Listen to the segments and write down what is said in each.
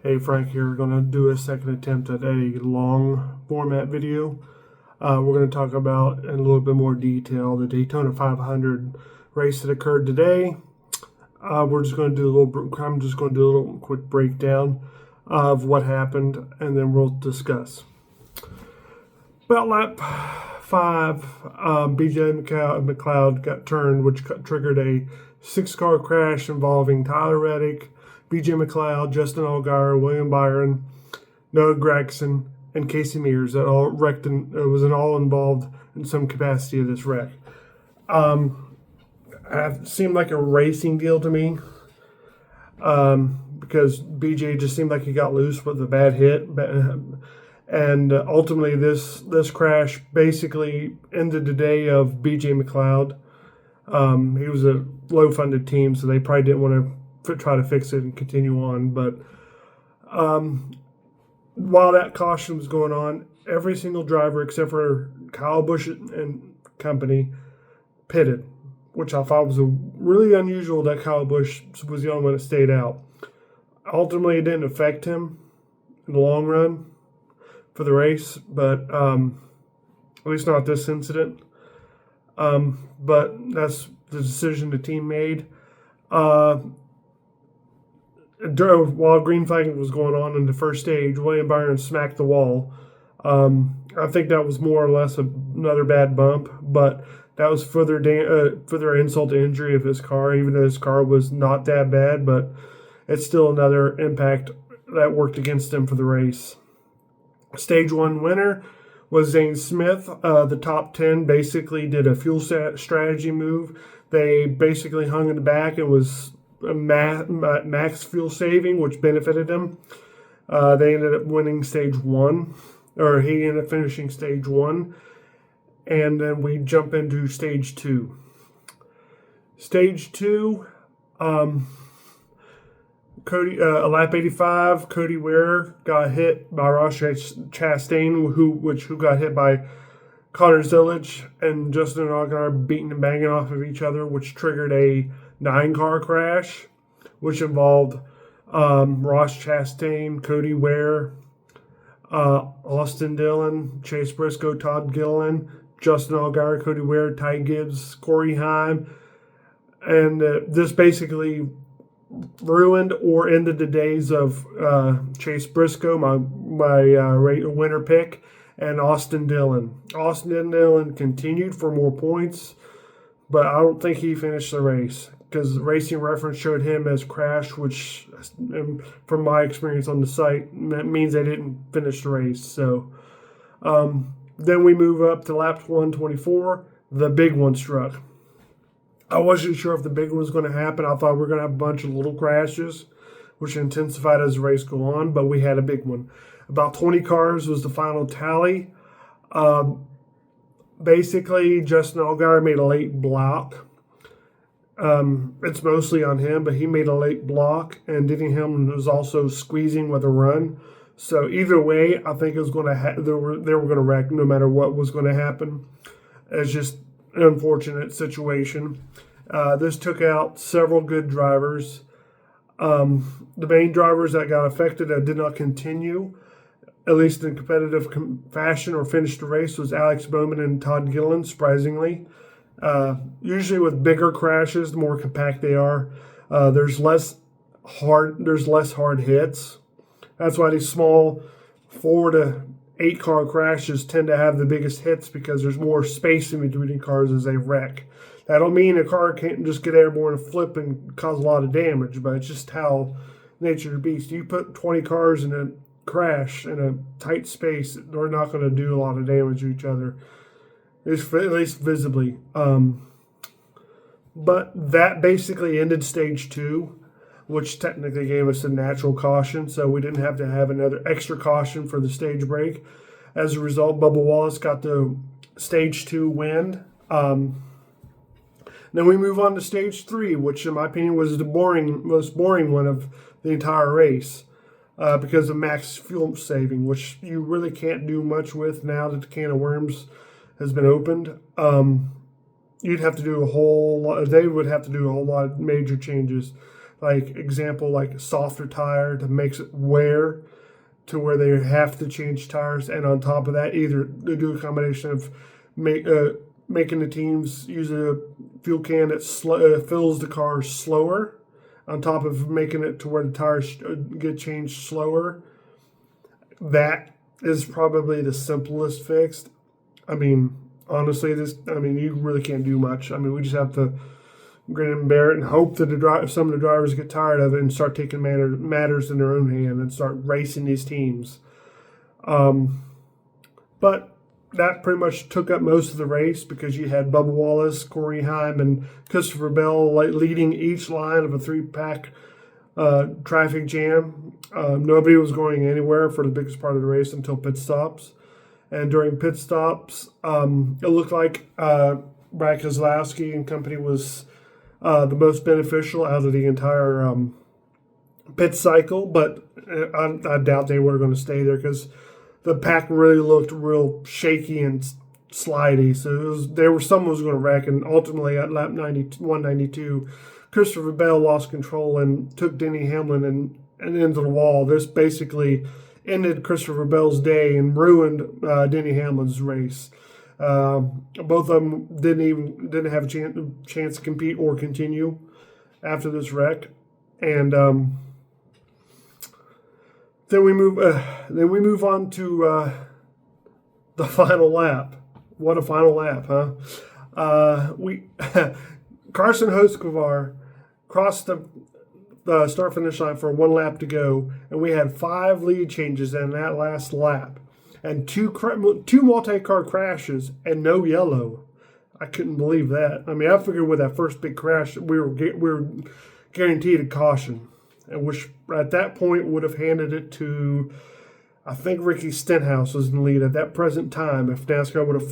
Hey, Frank here. We're going to do a second attempt at a long format video. We're going to talk about in a little bit more detail the Daytona 500 race that occurred today. I'm just going to do a little quick breakdown of what happened, and then we'll discuss. About lap 5, BJ McLeod got turned, which triggered a 6-car crash involving Tyler Reddick, BJ McLeod, Justin Allgaier, William Byron, Noah Gragson, and Casey Mears. That all wrecked and was all involved in some capacity of this wreck. It seemed like a racing deal to me because BJ just seemed like he got loose with a bad hit. And ultimately, this crash basically ended the day of BJ McLeod. He was a low-funded team, so they probably didn't want to try to fix it and continue on. But while that caution was going on, every single driver except for Kyle Busch and company pitted, which I thought was really unusual that Kyle Busch was the only one that stayed out. Ultimately, it didn't affect him in the long run for the race, but at least not this incident. But that's the decision the team made. While green flagging was going on in the first stage, William Byron smacked the wall. I think that was more or less another bad bump, but that was further insult to injury of his car, even though his car was not that bad, but it's still another impact that worked against him for the race. Stage 1 winner was Zane Smith. The top 10 basically did a fuel strategy move. They basically hung in the back and was max fuel saving, which benefited him. They ended up winning stage 1, or he ended up finishing stage 1, and then we jump into stage 2. Stage 2, lap 85, Cody Ware got hit by Ross Chastain, who got hit by Connor Zillage and Justin Allgaier beating and banging off of each other, which triggered a 9-car crash, which involved Ross Chastain, Cody Ware, Austin Dillon, Chase Briscoe, Todd Gilliland, Justin Allgaier, Cody Ware, Ty Gibbs, Corey Heim, and this basically ruined or ended the days of Chase Briscoe, my winner pick, and Austin Dillon. Austin Dillon continued for more points, but I don't think he finished the race because Racing Reference showed him as crashed, which, from my experience on the site, that means they didn't finish the race. So then we move up to lap 124. The big one struck. I wasn't sure if the big one was going to happen. I thought we were going to have a bunch of little crashes, which intensified as the race go on, but we had a big one. About 20 cars was the final tally. Basically, Justin Allgaier made a late block. It's mostly on him, but he made a late block, and Dittingham was also squeezing with a run. So either way, I think it was going to they were going to wreck no matter what was going to happen. It's just an unfortunate situation. This took out several good drivers. The main drivers that got affected that did not continue, at least in competitive fashion, or finish the race, was Alex Bowman and Todd Gilliland, surprisingly. Usually with bigger crashes, the more compact they are, there's less hard hits. That's why these small 4 to 8 car crashes tend to have the biggest hits, because there's more space in between cars as they wreck. That don't mean a car can't just get airborne and flip and cause a lot of damage, but it's just how nature of the beast. You put 20 cars in a crash in a tight space, they're not going to do a lot of damage to each other, at least visibly. But that basically ended stage 2, which technically gave us a natural caution, so we didn't have to have another extra caution for the stage break. As a result, Bubba Wallace got the stage 2 win. Then we move on to stage 3, which in my opinion was the most boring one of the entire race, because of max fuel saving, which you really can't do much with now that the can of worms has been opened. You'd have to do a whole lot. They would have to do a whole lot of major changes. like example, like a softer tire that makes it wear to where they have to change tires, and on top of that, either they do a combination of making the teams use a fuel can that fills the car slower, on top of making it to where the tires get changed slower. That is probably the simplest fix. I mean, honestly, you really can't do much. I mean, we just have to grin and bear it and hope that some of the drivers get tired of it and start taking matters in their own hand and start racing these teams. But that pretty much took up most of the race because you had Bubba Wallace, Corey Heim, and Christopher Bell leading each line of a three-pack traffic jam. Nobody was going anywhere for the biggest part of the race until pit stops. And during pit stops, it looked like Brad Keselowski and company was the most beneficial out of the entire pit cycle, but I doubt they were going to stay there because the pack really looked real shaky and slidey. So someone was going to wreck, and ultimately at lap 192, Christopher Bell lost control and took Denny Hamlin and into the wall. This basically ended Christopher Bell's day and ruined Denny Hamlin's race. Both of them didn't have a chance to compete or continue after this wreck, and then we move on to the final lap. What a final lap, huh? Carson Hocevar crossed the start finish line for one lap to go, and we had 5 lead changes in that last lap. And two multi-car crashes and no yellow. I couldn't believe that. I mean, I figured with that first big crash, we were guaranteed a caution, and which at that point would have handed it to, I think Ricky Stenhouse was in the lead at that present time if NASCAR would have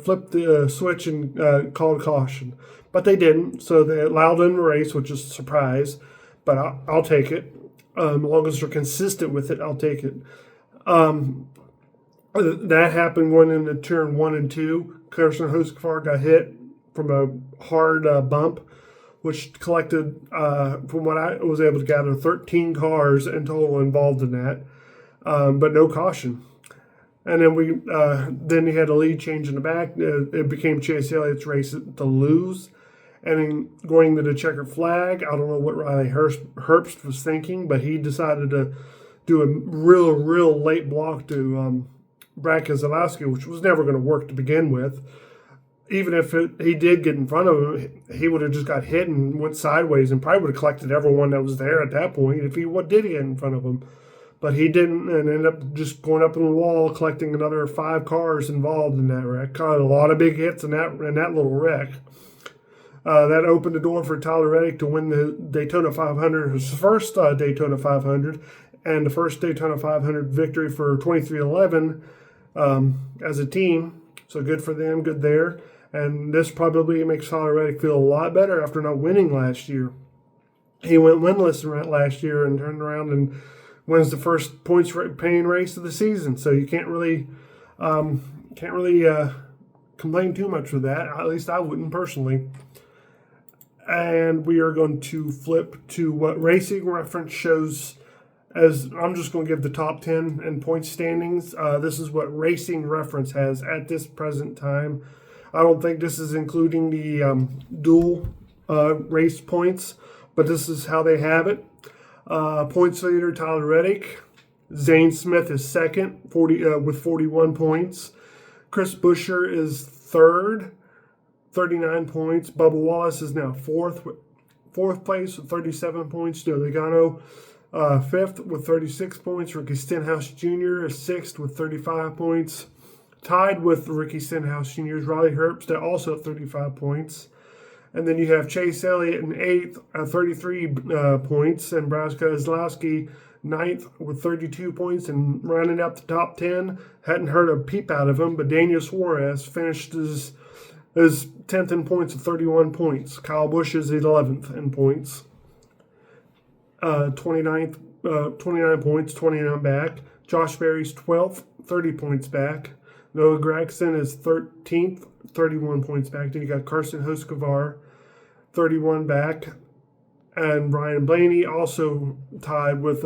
flipped the switch and called caution. But they didn't, so they allowed them to race, which is a surprise. But I'll take it. As long as they're consistent with it, I'll take it. That happened going into turn 1 and 2. Carson Hocevar got hit from a hard bump, which collected, from what I was able to gather, 13 cars in total involved in that, but no caution. And then then he had a lead change in the back. It became Chase Elliott's race to lose. And then going to the checkered flag, I don't know what Riley Herbst was thinking, but he decided to do a real late block to Brad Keselowski, which was never going to work to begin with. Even if he did get in front of him, he would have just got hit and went sideways and probably would have collected everyone that was there at that point if he did get in front of him. But he didn't, and ended up just going up in the wall, collecting another 5 cars involved in that wreck. Caught a lot of big hits in that little wreck. That opened the door for Tyler Reddick to win the Daytona 500, his first Daytona 500, and the first Daytona 500 victory for 23XI as a team. So good for them, good there. And this probably makes Tyler Reddick feel a lot better after not winning last year. He went winless last year and turned around and wins the first points paying race of the season. So you can't really complain too much with that. At least I wouldn't personally. And we are going to flip to what Racing Reference shows as, I'm just going to give the top 10 and point standings. This is what Racing Reference has at this present time. I don't think this is including the dual race points, but this is how they have it. Points leader, Tyler Reddick. Zane Smith is second with 41 points. Chris Buescher is third, 39 points. Bubba Wallace is now fourth place with 37 points. Joe Logano fifth with 36 points. Ricky Stenhouse Jr. is sixth with 35 points. Tied with Ricky Stenhouse Jr. is Riley Herbst at also 35 points. And then you have Chase Elliott in eighth at 33 points. And Brad Keselowski ninth with 32 points. And rounding out the top 10, hadn't heard a peep out of him, but Daniel Suarez finished his 10th in points with 31 points. Kyle Busch is 11th in points. 29 points, 29 back. Josh Berry's 12th, 30 points back. Noah Gragson is 13th, 31 points back. Then you got Carson Hocevar, 31 back. And Brian Blaney also tied with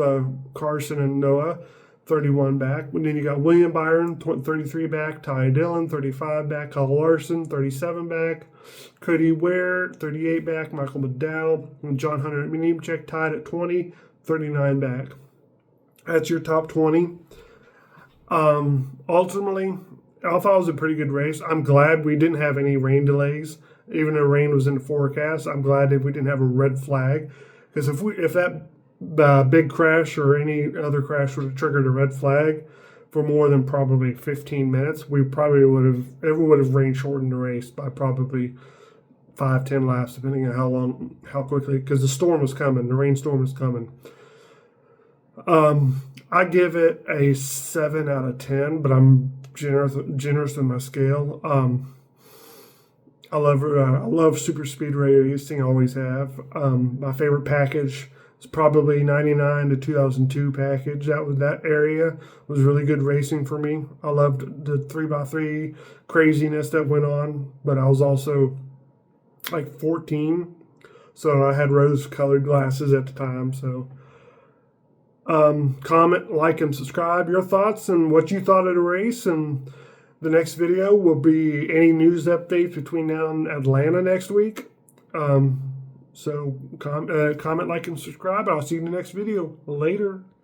Carson and Noah, 31 back. And then you got William Byron, 33 back. Ty Dillon, 35 back. Kyle Larson, 37 back. Cody Ware, 38 back. Michael McDowell and John Hunter Nemechek tied at 20, 39 back. That's your top 20. Ultimately, I thought it was a pretty good race. I'm glad we didn't have any rain delays. Even though rain was in the forecast, I'm glad that we didn't have a red flag. Because if that big crash or any other crash would have triggered a red flag for more than probably 15 minutes, it would have rain shortened the race by probably 5-10 laps, depending on how quickly, because the storm was coming, the rainstorm was coming. I give it a 7 out of 10, but I'm generous in my scale. I love super speedway racing. I always have. My favorite package is probably 99 to 2002 package. That area was really good racing for me. I loved the 3x3 craziness that went on, but I was also like 14, so I had rose-colored glasses at the time. So, comment, like, and subscribe your thoughts and what you thought of the race. And the next video will be any news updates between now and Atlanta next week. So comment, like, and subscribe. I'll see you in the next video. Later.